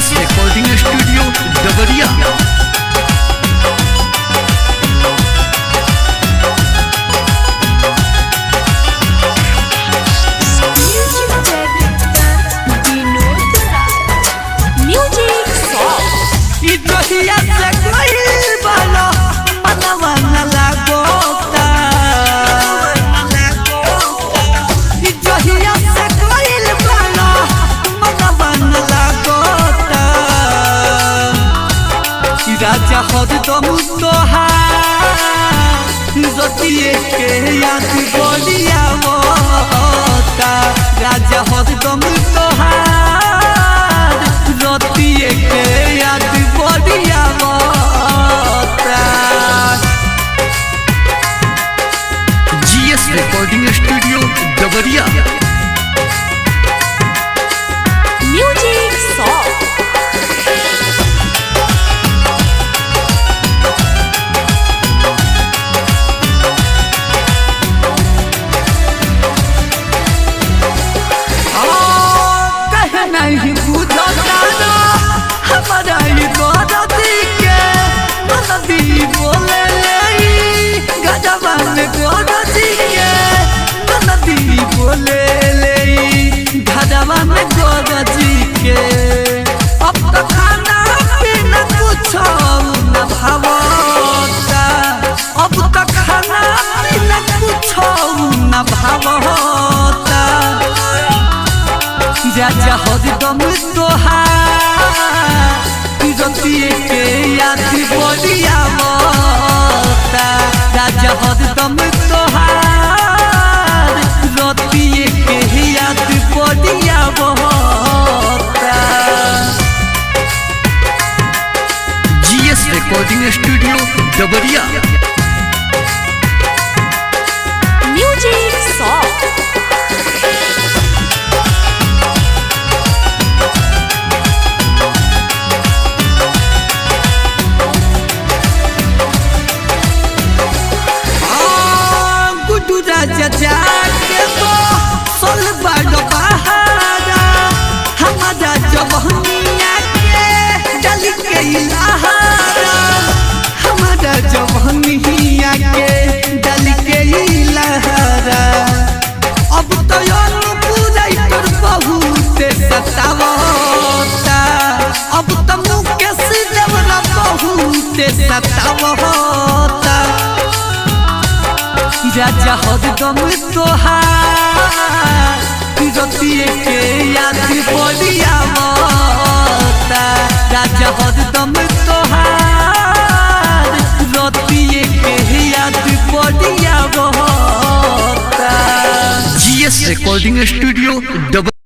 GS recording studio Dabaria. राजा हरदम तोहार जतिये के याद बोलिया मोता। राजा हरदम तोहार जतिये के याद बोलिया मोता। GS recording studio Dabaria. Music song नहीं बुझता ना हमारा ये गोरती के नदी बोले ले गजबा में गोरती के नदी बोले ले गजबा में गोरती के। अब तो खाना पीना कुछ न भावता। अब तो खाना पीना कुछ न भावता। राजा हरदम तोहार जतिये के याद बोलिया मोता। राजा हरदम तोहार जतिये के याद बोलिया मोता। GS recording studio Dabaria. Music song राजा जाके तो सोल बड़ बहारा हमारा जवानिया के डल के लहारा। हमारा जवानिया के डल के लहारा। अब तो अनुपुराई कर बहुत सतावता। अब तो मुकेश देवरा बहुत सतावता। राजा हरदम तोहार जतिये के याद बोलिया मोता। राजा हरदम तोहार जतिये के याद बोलिया मोता। GS recording studio डबरिया।